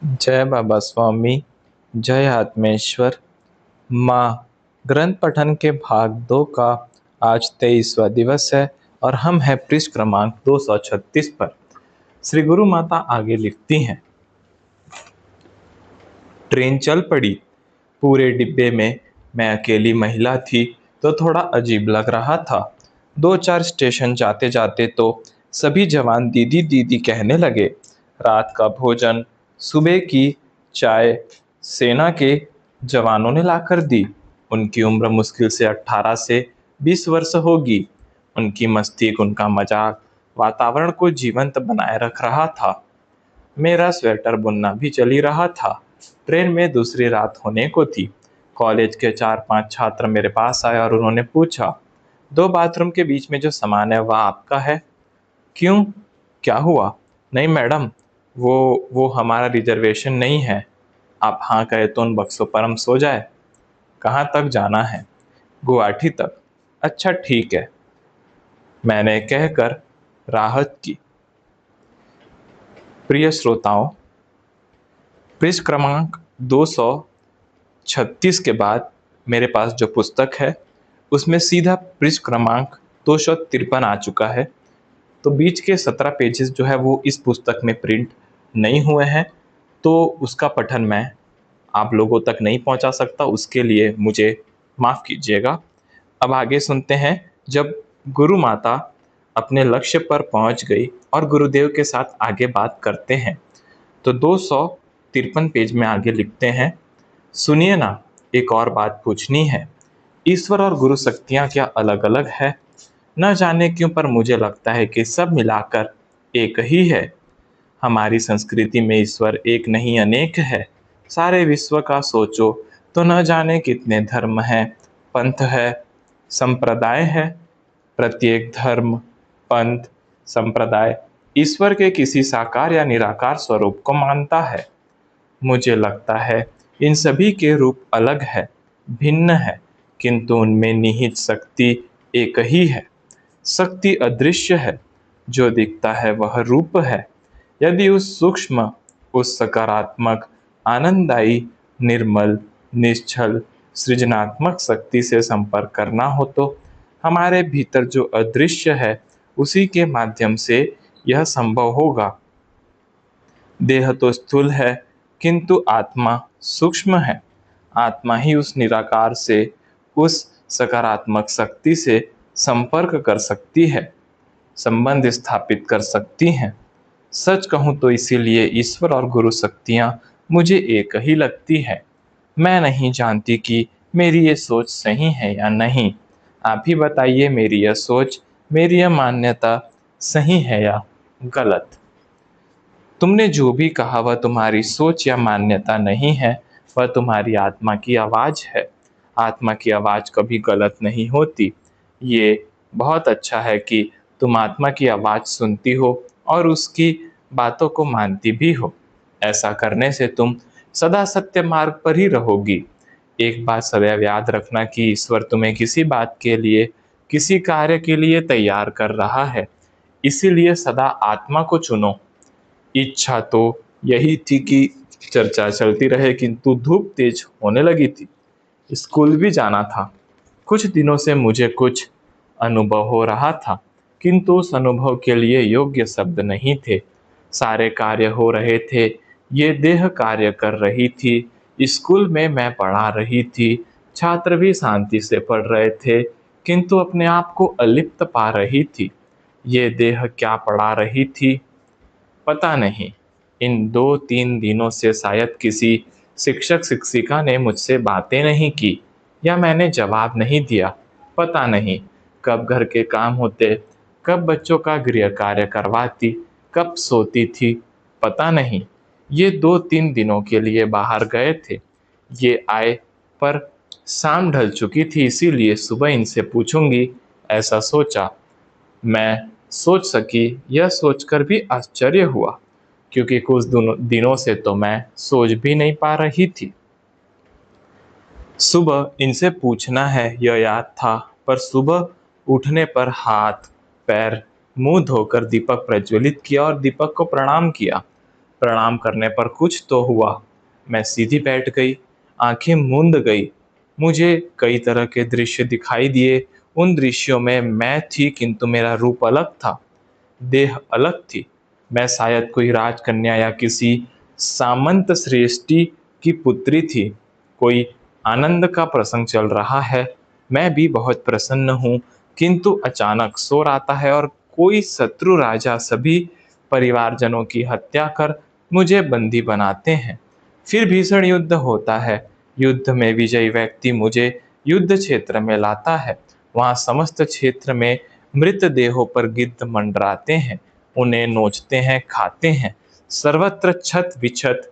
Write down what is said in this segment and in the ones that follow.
जय बाबा स्वामी, जय आत्मेश्वर। माँ, ग्रंथ पठन के भाग 2 का आज 23वां दिवस है और हम हैं पृष्ठ क्रमांक 236 पर। श्री गुरु माता आगे लिखती हैं। ट्रेन चल पड़ी। पूरे डिब्बे में मैं अकेली महिला थी तो थोड़ा अजीब लग रहा था। 2-4 स्टेशन जाते जाते तो सभी जवान दीदी दीदी कहने लगे। रात का भोजन, सुबह की चाय सेना के जवानों ने लाकर दी। उनकी उम्र मुश्किल से 18 से 20 वर्ष होगी। उनकी मस्ती, उनका मजाक वातावरण को जीवंत बनाए रख रहा था। मेरा स्वेटर बुनना भी चल ही रहा था। ट्रेन में दूसरी रात होने को थी। कॉलेज के 4-5 छात्र मेरे पास आए और उन्होंने पूछा, 2 बाथरूम के बीच में जो सामान है वह आपका है? क्यों, क्या हुआ? नहीं मैडम, वो हमारा रिजर्वेशन नहीं है। आप हाँ कहे तो उन बक्सों पर हम सो जाए। कहाँ तक जाना है? गुवाहाटी तक। अच्छा ठीक है, मैंने कहकर राहत की। प्रिय श्रोताओं, पृष्ठ क्रमांक 236 के बाद मेरे पास जो पुस्तक है उसमें सीधा पृष्ठ क्रमांक 253 आ चुका है। तो बीच के 17 पेजेस जो है वो इस पुस्तक में प्रिंट नहीं हुए हैं, तो उसका पठन मैं आप लोगों तक नहीं पहुंचा सकता, उसके लिए मुझे माफ़ कीजिएगा। अब आगे सुनते हैं। जब गुरु माता अपने लक्ष्य पर पहुंच गई और गुरुदेव के साथ आगे बात करते हैं, तो 253 पेज में आगे लिखते हैं, सुनिए ना, एक और बात पूछनी है। ईश्वर और गुरु शक्तियाँ क्या अलग अलग है? न जाने क्यों पर मुझे लगता है कि सब मिलाकर एक ही है। हमारी संस्कृति में ईश्वर एक नहीं अनेक है। सारे विश्व का सोचो तो न जाने कितने धर्म हैं, पंथ है, संप्रदाय है। प्रत्येक धर्म, पंथ, संप्रदाय ईश्वर के किसी साकार या निराकार स्वरूप को मानता है। मुझे लगता है इन सभी के रूप अलग है, भिन्न है, किंतु उनमें निहित शक्ति एक ही है। शक्ति अदृश्य है, जो दिखता है वह रूप है। यदि उस सूक्ष्म, उस सकारात्मक, आनंददायी, निर्मल, निश्चल, सृजनात्मक शक्ति से संपर्क करना हो तो हमारे भीतर जो अदृश्य है उसी के माध्यम से यह संभव होगा। देह तो स्थूल है, किंतु आत्मा सूक्ष्म है। आत्मा ही उस निराकार से, उस सकारात्मक शक्ति से संपर्क कर सकती है, संबंध स्थापित कर सकती हैं। सच कहूँ तो इसीलिए ईश्वर और गुरु शक्तियाँ मुझे एक ही लगती है। मैं नहीं जानती कि मेरी ये सोच सही है या नहीं। आप ही बताइए, मेरी यह सोच, मेरी यह मान्यता सही है या गलत? तुमने जो भी कहा वह तुम्हारी सोच या मान्यता नहीं है, वह तुम्हारी आत्मा की आवाज़ है। आत्मा की आवाज़ कभी गलत नहीं होती। ये बहुत अच्छा है कि तुम आत्मा की आवाज़ सुनती हो और उसकी बातों को मानती भी हो। ऐसा करने से तुम सदा सत्य मार्ग पर ही रहोगी। एक बात सदैव याद रखना कि ईश्वर तुम्हें किसी बात के लिए, किसी कार्य के लिए तैयार कर रहा है। इसीलिए सदा आत्मा को चुनो। इच्छा तो यही थी कि चर्चा चलती रहे, किंतु धूप तेज होने लगी थी। स्कूल भी जाना था। कुछ दिनों से मुझे कुछ अनुभव हो रहा था, किंतु उस अनुभव के लिए योग्य शब्द नहीं थे। सारे कार्य हो रहे थे। ये देह कार्य कर रही थी। स्कूल में मैं पढ़ा रही थी। छात्र भी शांति से पढ़ रहे थे, किंतु अपने आप को अलिप्त पा रही थी। ये देह क्या पढ़ा रही थी पता नहीं। इन 2-3 दिनों से शायद किसी शिक्षक शिक्षिका ने मुझसे बातें नहीं की या मैंने जवाब नहीं दिया। पता नहीं कब घर के काम होते, कब बच्चों का गृह कार्य करवाती, कब सोती थी। पता नहीं। ये 2-3 दिनों के लिए बाहर गए थे। ये आए पर शाम ढल चुकी थी, इसीलिए सुबह इनसे पूछूंगी ऐसा सोचा। मैं सोच सकी, यह सोचकर भी आश्चर्य हुआ, क्योंकि कुछ दिनों से तो मैं सोच भी नहीं पा रही थी। सुबह इनसे पूछना है यह याद था, पर सुबह उठने पर हाथ पैर मुंह धोकर दीपक प्रज्वलित किया और दीपक को प्रणाम किया। प्रणाम करने पर कुछ तो हुआ। मैं सीधी बैठ गई, आंखें मूंद गई। मुझे कई तरह के दृश्य दिखाई दिए। उन दृश्यों में मैं थी, किंतु मेरा रूप अलग था, देह अलग थी। मैं शायद कोई राजकन्या या किसी सामंत श्रेष्ठी की पुत्री थी। कोई आनंद का प्रसंग चल रहा है, मैं भी बहुत प्रसन्न हूँ, किंतु अचानक शोर आता है और कोई शत्रु राजा सभी परिवारजनों की हत्या कर मुझे बंदी बनाते हैं। फिर भीषण युद्ध होता है। युद्ध में विजयी व्यक्ति मुझे युद्ध क्षेत्र में लाता है। वहां समस्त क्षेत्र में मृत देहों पर गिद्ध मंडराते हैं, उन्हें नोचते हैं, खाते हैं। सर्वत्र छत विछत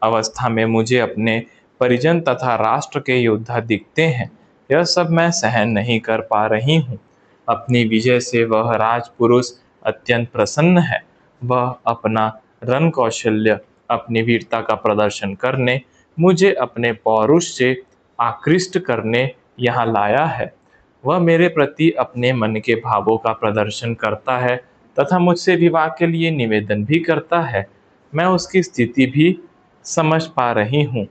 अवस्था में मुझे अपने परिजन तथा राष्ट्र के योद्धा दिखते हैं। यह सब मैं सहन नहीं कर पा रही हूँ। अपनी विजय से वह राजपुरुष अत्यंत प्रसन्न है। वह अपना रण कौशल्य, अपनी वीरता का प्रदर्शन करने, मुझे अपने पौरुष से आकृष्ट करने यहाँ लाया है। वह मेरे प्रति अपने मन के भावों का प्रदर्शन करता है तथा मुझसे विवाह के लिए निवेदन भी करता है। मैं उसकी स्थिति भी समझ पा रही हूँ।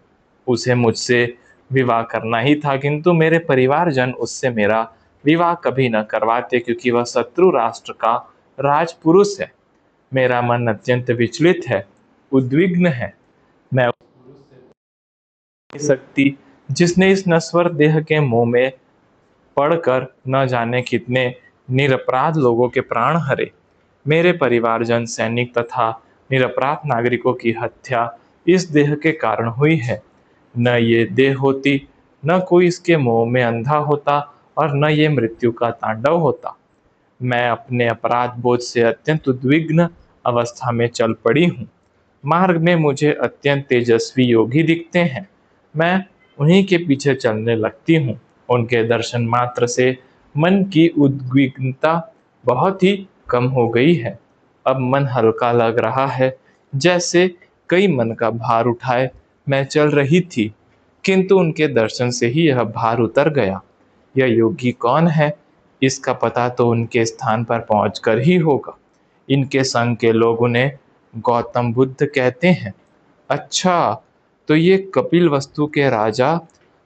उसे मुझसे विवाह करना ही था, किंतु मेरे परिवारजन उससे मेरा विवाह कभी न करवाते, क्योंकि वह शत्रु राष्ट्र का राजपुरुष है। मेरा मन अत्यंत विचलित है, उद्विग्न है। मैं सकती जिसने इस नश्वर देह के मोह में पढ़कर न जाने कितने निरपराध लोगों के प्राण हरे। मेरे परिवारजन, सैनिक तथा निरपराध नागरिकों की हत्या इस देह के कारण हुई है। न ये देह होती, न कोई इसके मोह में अंधा होता और न ये मृत्यु का तांडव होता। मैं अपने अपराध बोध से अत्यंत उद्विग्न अवस्था में चल पड़ी हूँ। मार्ग में मुझे अत्यंत तेजस्वी योगी दिखते हैं। मैं उन्हीं के पीछे चलने लगती हूँ। उनके दर्शन मात्र से मन की उद्विग्नता बहुत ही कम हो गई है। अब मन हल्का लग रहा है, जैसे कई मन का भार उठाए मैं चल रही थी, किंतु उनके दर्शन से ही यह भार उतर गया। यह योगी कौन है, इसका पता तो उनके स्थान पर पहुंचकर ही होगा। इनके संग के लोग उन्हें गौतम बुद्ध कहते हैं। अच्छा, तो ये कपिल वस्तु के राजा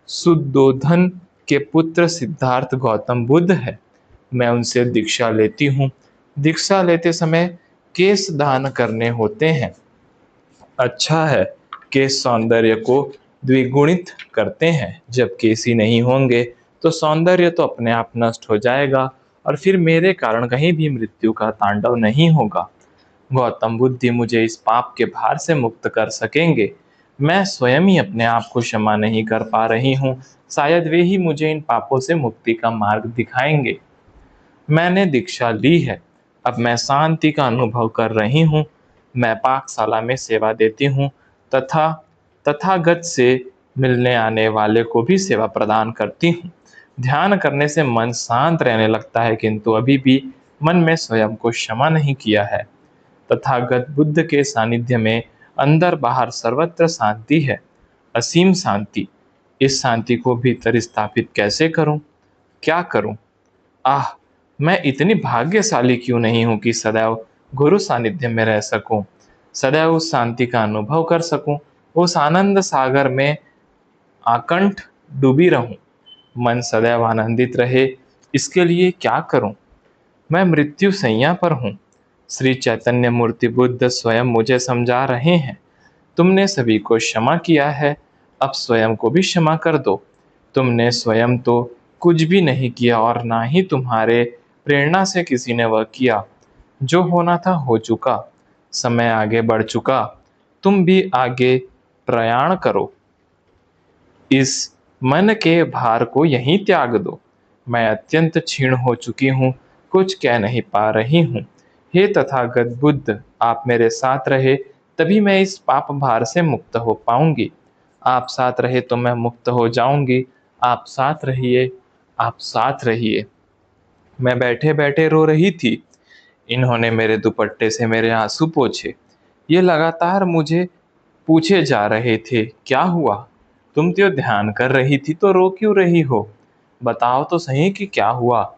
सुद्धोधन के पुत्र सिद्धार्थ गौतम बुद्ध है। मैं उनसे दीक्षा लेती हूँ। दीक्षा लेते समय केश दान करने होते हैं। अच्छा है, केश सौंदर्य को द्विगुणित करते हैं। जब केश ही नहीं होंगे तो सौंदर्य तो अपने आप नष्ट हो जाएगा और फिर मेरे कारण कहीं भी मृत्यु का तांडव नहीं होगा। गौतम बुद्ध ही मुझे इस पाप के भार से मुक्त कर सकेंगे। मैं स्वयं ही अपने आप को क्षमा नहीं कर पा रही हूँ। शायद वे ही मुझे इन पापों से मुक्ति का मार्ग दिखाएंगे। मैंने दीक्षा ली है। अब मैं शांति का अनुभव कर रही हूँ। मैं पाकशाला में सेवा देती हूँ तथा तथागत से मिलने आने वाले को भी सेवा प्रदान करती हूँ। ध्यान करने से मन शांत रहने लगता है, किंतु अभी भी मन में स्वयं को क्षमा नहीं किया है। तथागत बुद्ध के सानिध्य में अंदर बाहर सर्वत्र शांति है, असीम शांति। इस शांति को भीतर स्थापित कैसे करूं? क्या करूं? आह, मैं इतनी भाग्यशाली क्यों नहीं हूं कि सदैव गुरु सानिध्य में रह सकूं, सदैव उस शांति का अनुभव कर सकूं, उस आनंद सागर में आकंठ डूबी रहूं। मन सदैव आनंदित रहे, इसके लिए क्या करूं? मैं मृत्यु सैया पर हूँ। श्री चैतन्य मूर्ति बुद्ध स्वयं मुझे समझा रहे हैं। तुमने सभी को क्षमा किया है, अब स्वयं को भी क्षमा कर दो। तुमने स्वयं तो कुछ भी नहीं किया और ना ही तुम्हारे प्रेरणा से किसी ने वह किया। जो होना था हो चुका, समय आगे बढ़ चुका। तुम भी आगे प्रयाण करो। इस मन के भार को यहीं त्याग दो। मैं अत्यंत क्षीण हो चुकी हूँ, कुछ कह नहीं पा रही हूँ। हे तथागत बुद्ध, आप मेरे साथ रहे तभी मैं इस पाप भार से मुक्त हो पाऊंगी। आप साथ रहे तो मैं मुक्त हो जाऊंगी। आप साथ रहिए, आप साथ रहिए। मैं बैठे बैठे रो रही थी। इन्होंने मेरे दुपट्टे से मेरे आंसू पोंछे। ये लगातार मुझे पूछे जा रहे थे, क्या हुआ? तुम तो ध्यान कर रही थी, तो रो क्यों रही हो? बताओ तो सही कि क्या हुआ?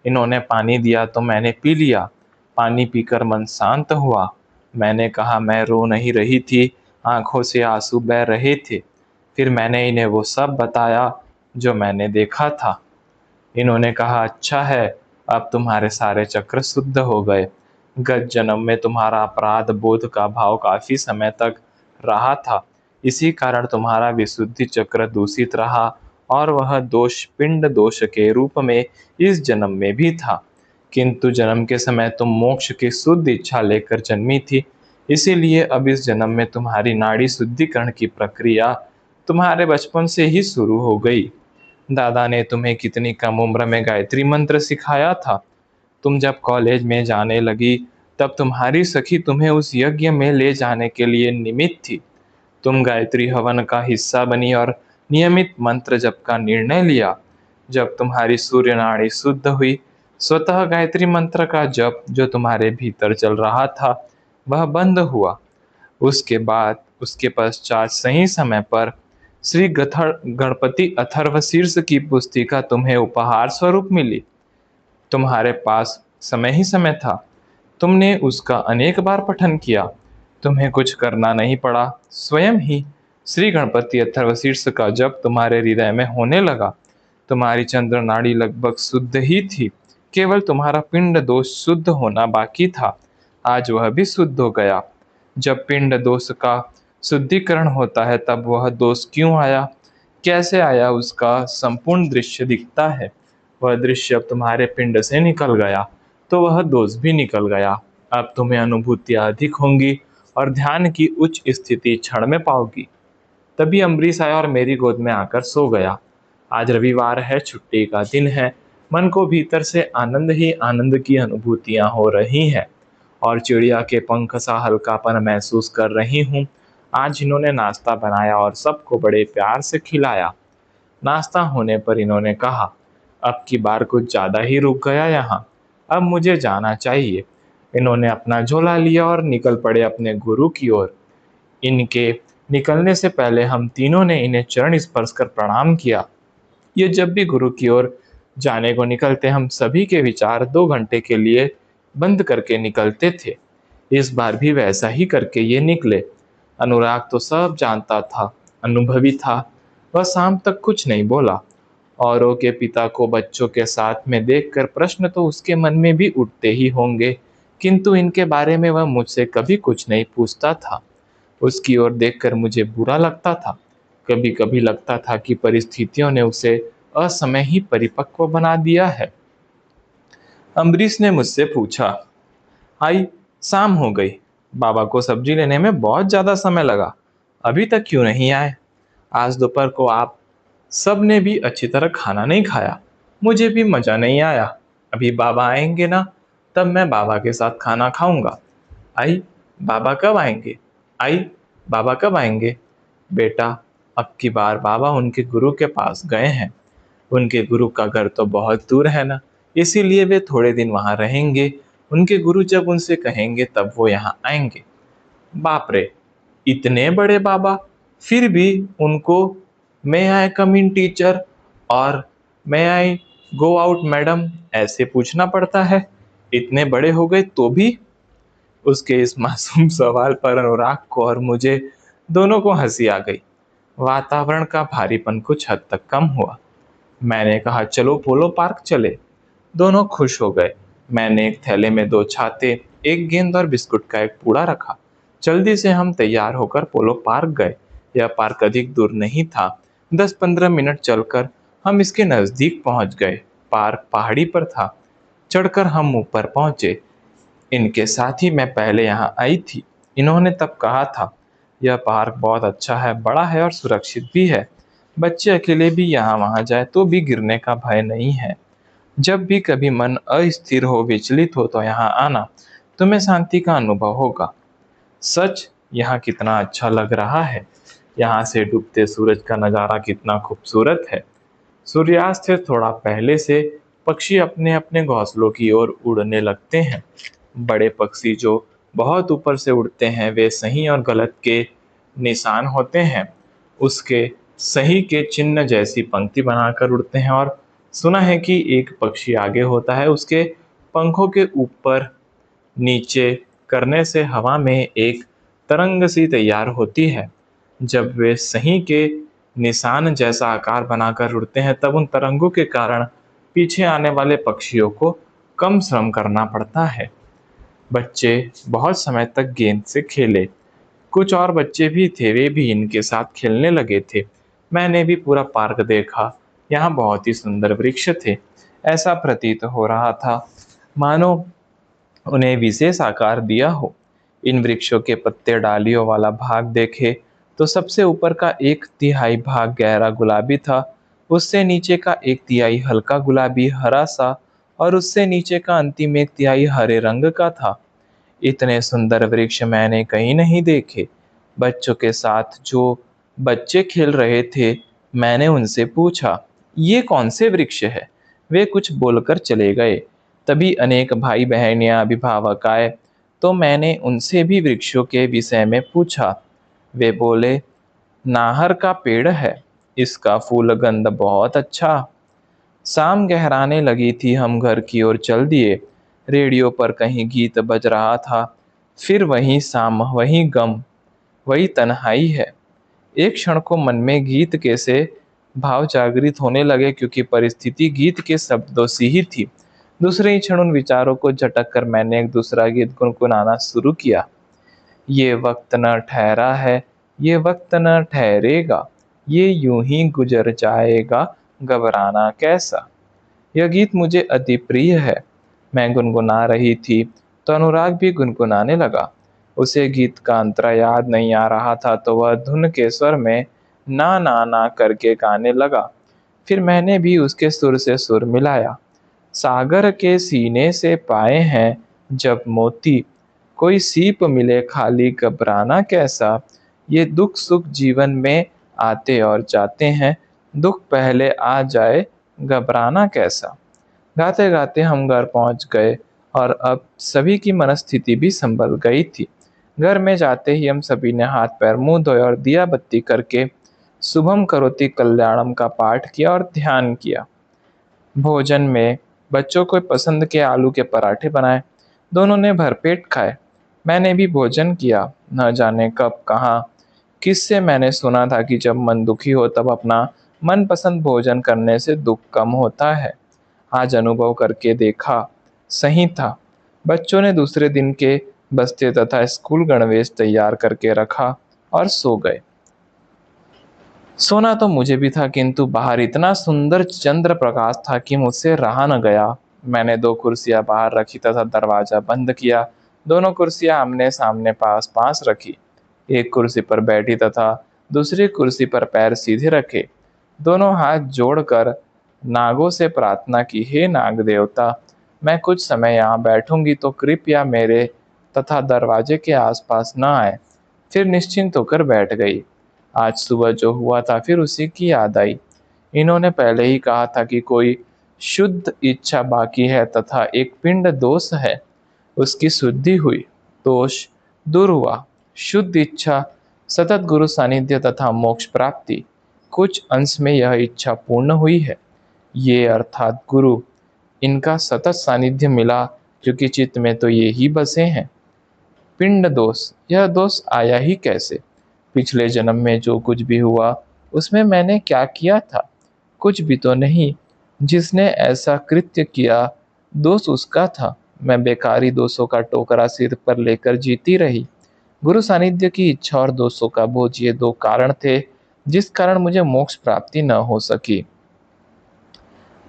इन्होंने पानी दिया तो मैंने पी लिया। पानी पीकर मन शांत हुआ। मैंने कहा मैं रो नहीं रही थी, आंखों से आंसू बह रहे थे। फिर मैंने इन्हें वो सब बताया जो मैंने देखा था। इन्होंने कहा अच्छा है, अब तुम्हारे सारे चक्र शुद्ध हो गए। गत जन्म में तुम्हारा अपराध बोध का भाव काफी समय तक रहा था, इसी कारण तुम्हारा विशुद्धि चक्र दूषित रहा और वह दोष पिंड दोष के रूप में इस जन्म में भी था। किंतु जन्म के समय तुम मोक्ष की शुद्ध इच्छा लेकर जन्मी थी, इसीलिए अब इस जन्म में तुम्हारी नाड़ी शुद्धिकरण की प्रक्रिया तुम्हारे बचपन से ही शुरू हो गई। दादा ने तुम्हें कितनी कम उम्र में गायत्री मंत्र सिखाया था। तुम जब कॉलेज में जाने लगी तब तुम्हारी सखी तुम्हें उस यज्ञ में ले जाने के लिए निमित्त थी। तुम गायत्री हवन का हिस्सा बनी और नियमित मंत्र जप का निर्णय लिया। जब तुम्हारी सूर्य नाड़ी शुद्ध हुई, स्वतः गायत्री मंत्र का जप जो तुम्हारे भीतर चल रहा था वह बंद हुआ। उसके बाद उसके पश्चात सही समय पर श्री गणपति अथर्वशीर्ष की पुस्तिका तुम्हें उपहार स्वरूप मिली। तुम्हारे पास समय ही समय था, तुमने उसका अनेक बार पठन किया। तुम्हें कुछ करना नहीं पड़ा, स्वयं ही श्री गणपति अथर्वशीर्ष का जप तुम्हारे हृदय में होने लगा। तुम्हारी चंद्र नाड़ी लगभग शुद्ध ही थी, केवल तुम्हारा पिंड दोष शुद्ध होना बाकी था। आज वह भी शुद्ध हो गया। जब पिंड दोष का शुद्धिकरण होता है तब वह दोष क्यों आया, कैसे आया, उसका संपूर्ण दृश्य दिखता है। वह दृश्य अब तुम्हारे पिंड से निकल गया तो वह दोष भी निकल गया। अब तुम्हें अनुभूतियां अधिक होंगी और ध्यान की उच्च स्थिति क्षण में पाओगी। तभी अम्बरीश आया और मेरी गोद में आकर सो गया। आज रविवार है, छुट्टी का दिन है। मन को भीतर से आनंद ही आनंद की अनुभूतियां हो रही हैं और चिड़िया के पंख सा हल्कापन महसूस कर रही हूँ। आज इन्होंने नाश्ता बनाया और सबको बड़े प्यार से खिलाया। नाश्ता होने पर इन्होंने कहा, अब की बार कुछ ज़्यादा ही रुक गया यहाँ, अब मुझे जाना चाहिए। इन्होंने अपना झोला लिया और निकल पड़े अपने गुरु की ओर। इनके निकलने से पहले हम तीनों ने इन्हें चरण स्पर्श कर प्रणाम किया। ये जब भी गुरु की ओर जाने को निकलते हम सभी के विचार 2 घंटे के लिए बंद करके निकलते थे। इस बार भी वैसा ही करके ये निकले। अनुराग तो सब जानता था, अनुभवी था। वह शाम तक कुछ नहीं बोला। औरों के पिता को बच्चों के साथ में देखकर प्रश्न तो उसके मन में भी उठते ही होंगे, किंतु इनके बारे में वह मुझसे कभी कुछ नहीं पूछता था। उसकी ओर देखकर मुझे बुरा लगता था। कभी कभी लगता था कि परिस्थितियों ने उसे असमय ही परिपक्व बना दिया है। अम्बरीश ने मुझसे पूछा, आई, शाम हो गई, बाबा को सब्जी लेने में बहुत ज्यादा समय लगा, अभी तक क्यों नहीं आए? आज दोपहर को आप सब ने भी अच्छी तरह खाना नहीं खाया, मुझे भी मजा नहीं आया। अभी बाबा आएंगे ना, तब मैं बाबा के साथ खाना खाऊंगा। आई, बाबा कब आएंगे? आई, बाबा कब आएंगे? बेटा, अब की बार बाबा उनके गुरु के पास गए हैं। उनके गुरु का घर तो बहुत दूर है ना, इसीलिए वे थोड़े दिन वहां रहेंगे। उनके गुरु जब उनसे कहेंगे तब वो यहाँ आएंगे। बाप रे, इतने बड़े बाबा! फिर भी उनको मे आई कम इन टीचर और मे आई गो आउट मैडम ऐसे पूछना पड़ता है। इतने बड़े हो गए तो भी? उसके इस मासूम सवाल पर अनुराग को और मुझे दोनों को हंसी आ गई। वातावरण का भारीपन कुछ हद तक कम हुआ। मैंने कहा, चलो पोलो पार्क चले। दोनों खुश हो गए। मैंने एक थैले में 2 छाते, एक गेंद और बिस्कुट का एक पूड़ा रखा। जल्दी से हम तैयार होकर पोलो पार्क गए। यह पार्क अधिक दूर नहीं था। 10-15 मिनट चलकर हम इसके नजदीक पहुंच गए। पार्क पहाड़ी पर था। चढ़कर हम ऊपर पहुंचे। इनके साथ ही मैं पहले यहाँ आई थी। इन्होंने तब कहा था, यह पार्क बहुत अच्छा है, बड़ा है और सुरक्षित भी है। बच्चे अकेले भी यहाँ वहाँ जाए तो भी गिरने का भय नहीं है। जब भी कभी मन अस्थिर हो, विचलित हो तो यहाँ आना, तुम्हें शांति का अनुभव होगा। सच, यहाँ कितना अच्छा लग रहा है। यहाँ से डूबते सूरज का नज़ारा कितना खूबसूरत है। सूर्यास्त से थोड़ा पहले से पक्षी अपने अपने घोंसलों की ओर उड़ने लगते हैं। बड़े पक्षी जो बहुत ऊपर से उड़ते हैं वे सही और गलत के निशान होते हैं। उसके सही के चिन्ह जैसी पंक्ति बनाकर उड़ते हैं और सुना है कि एक पक्षी आगे होता है, उसके पंखों के ऊपर नीचे करने से हवा में एक तरंग सी तैयार होती है। जब वे सही के निशान जैसा आकार बनाकर उड़ते हैं तब उन तरंगों के कारण पीछे आने वाले पक्षियों को कम श्रम करना पड़ता है। बच्चे बहुत समय तक गेंद से खेले। कुछ और बच्चे भी थे, वे भी इनके साथ खेलने लगे थे। मैंने भी पूरा पार्क देखा। यहाँ बहुत ही सुंदर वृक्ष थे। ऐसा प्रतीत हो रहा था मानो उन्हें विशेष आकार दिया हो। इन वृक्षों के पत्ते डालियों वाला भाग देखे तो सबसे ऊपर का एक तिहाई भाग गहरा गुलाबी था, उससे नीचे का एक तिहाई हल्का गुलाबी हरा सा, और उससे नीचे का अंतिम एक तिहाई हरे रंग का था। इतने सुंदर वृक्ष मैंने कहीं नहीं देखे। बच्चों के साथ जो बच्चे खेल रहे थे, मैंने उनसे पूछा, ये कौन से वृक्ष है? वे कुछ बोलकर चले गए। तभी अनेक भाई बहन या अभिभावक आए, तो मैंने उनसे भी वृक्षों के विषय में पूछा। वे बोले, नाहर का पेड़ है, इसका फूल गंध बहुत अच्छा। शाम गहराने लगी थी, हम घर की ओर चल दिए। रेडियो पर कहीं गीत बज रहा था। फिर वही शाम, वही गम, वही तन्हाई है। एक क्षण को मन में गीत के से भाव जागृत होने लगे, क्योंकि परिस्थिति गीत के शब्दों सी ही थी। दूसरे ही क्षण उन विचारों को झटक कर मैंने एक दूसरा गीत गुनगुनाना शुरू किया। ये वक्त न ठहरा है, ये वक्त न ठहरेगा, ये यूं ही गुजर जाएगा, घबराना कैसा। यह गीत मुझे अति प्रिय है। मैं गुनगुना रही थी तो अनुराग भी गुनगुनाने लगा। उसे गीत का अंतरा याद नहीं आ रहा था, तो वह धुन के स्वर में ना ना ना करके गाने लगा। फिर मैंने भी उसके सुर से सुर मिलाया। सागर के सीने से पाए हैं जब मोती, कोई सीप मिले खाली, घबराना कैसा। ये दुख सुख जीवन में आते और जाते हैं, दुख पहले आ जाए, घबराना कैसा। गाते गाते हम घर पहुंच गए और अब सभी की मनस्थिति भी संभल गई थी। घर में जाते ही हम सभी ने हाथ पैर मुंह धोए और दिया बत्ती करके शुभम करोति कल्याणम का पाठ किया और ध्यान किया। भोजन में बच्चों को पसंद के आलू के पराठे बनाए। दोनों ने भरपेट खाए। मैंने भी भोजन किया। न जाने कब कहाँ किससे मैंने सुना था कि जब मन दुखी हो तब अपना मनपसंद भोजन करने से दुख कम होता है। आज अनुभव करके देखा, सही था। बच्चों ने दूसरे दिन के बस्ते तथा स्कूल गणवेश तैयार करके रखा और सो गए। सोना तो मुझे भी था, किंतु बाहर इतना सुंदर चंद्र प्रकाश था कि मुझसे रहा न गया। मैंने दो कुर्सियां बाहर रखी तथा दरवाजा बंद किया। दोनों कुर्सियां आमने सामने पास पास रखी। एक कुर्सी पर बैठी तथा दूसरी कुर्सी पर पैर सीधे रखे। दोनों हाथ जोड़कर नागों से प्रार्थना की, हे नाग देवता, मैं कुछ समय यहाँ बैठूंगी तो कृपया मेरे तथा दरवाजे के आसपास न आए। फिर निश्चिंत होकर बैठ गई। आज सुबह जो हुआ था फिर उसी की याद आई। इन्होंने पहले ही कहा था कि कोई शुद्ध इच्छा बाकी है तथा एक पिंड दोष है, उसकी शुद्धि हुई, दोष दूर हुआ। शुद्ध इच्छा, सतत गुरु सानिध्य तथा मोक्ष प्राप्ति। कुछ अंश में यह इच्छा पूर्ण हुई है। ये अर्थात गुरु, इनका सतत सानिध्य मिला, क्योंकि चित्त में तो ये ही बसे हैं। पिंड दोष, यह दोष आया ही कैसे? पिछले जन्म में जो कुछ भी हुआ उसमें मैंने क्या किया था? कुछ भी तो नहीं। जिसने ऐसा कृत्य किया दोष उसका था। मैं बेकारी दोषों का टोकरा सिर पर लेकर जीती रही। गुरु सानिध्य की इच्छा और दोषों का बोझ, ये दो कारण थे जिस कारण मुझे मोक्ष प्राप्ति न हो सकी।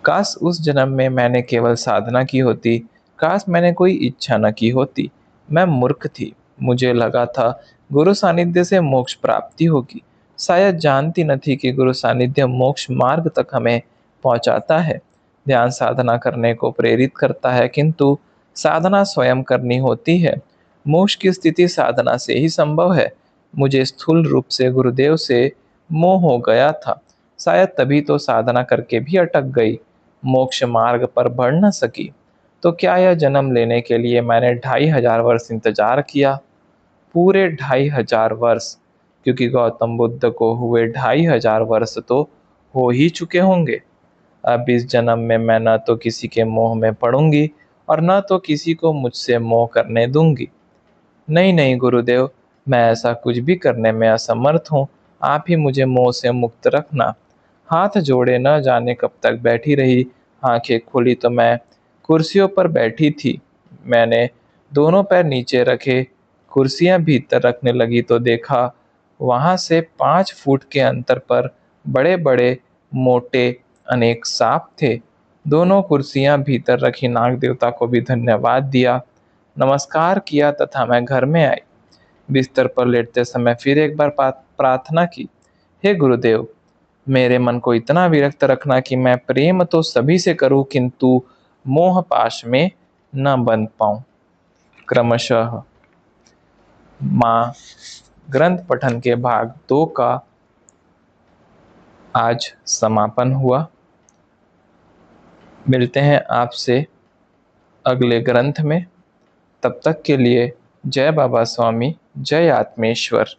काश उस जन्म में मैंने केवल साधना की होती, काश मैंने कोई इच्छा न की होती। मैं मूर्ख थी। मुझे लगा था गुरु सानिध्य से मोक्ष प्राप्ति होगी। शायद जानती न थी कि गुरु सानिध्य मोक्ष मार्ग तक हमें पहुंचाता है। ध्यान साधना करने को प्रेरित करता है, किंतु साधना स्वयं करनी होती है। मोक्ष की स्थिति साधना से ही संभव है। मुझे स्थूल रूप से गुरुदेव से मोह हो गया था। शायद तभी तो साधना करके भी अटक गई, मोक्ष मार्ग पर बढ़ न सकी। तो क्या यह जन्म लेने के लिए मैंने 2500 वर्ष इंतजार किया? पूरे 2500 वर्ष, क्योंकि गौतम बुद्ध को हुए 2500 वर्ष तो हो ही चुके होंगे। अब इस जन्म में मैं न तो किसी के मोह में पड़ूंगी और न तो किसी को मुझसे मोह करने दूंगी। नहीं नहीं गुरुदेव, मैं ऐसा कुछ भी करने में असमर्थ हूँ। आप ही मुझे मोह से मुक्त रखना। हाथ जोड़े न जाने कब तक बैठी रही। आंखें खोली तो मैं कुर्सियों पर बैठी थी। मैंने दोनों पैर नीचे रखे, कुर्सियां भीतर रखने लगी तो देखा वहां से 5 फुट के अंतर पर बड़े बड़े मोटे अनेक सांप थे। दोनों कुर्सियां भीतर रखी नाग देवता को भी धन्यवाद दिया, नमस्कार किया तथा मैं घर में आई। बिस्तर पर लेटते समय फिर एक बार प्रार्थना की, हे गुरुदेव, मेरे मन को इतना विरक्त रखना कि मैं प्रेम तो सभी से करूं किंतु मोह पाश में न बंध पाऊं। क्रमशः माँ ग्रंथ पठन के भाग 2 का आज समापन हुआ। मिलते हैं आपसे अगले ग्रंथ में। तब तक के लिए जय बाबा स्वामी, जय आत्मेश्वर।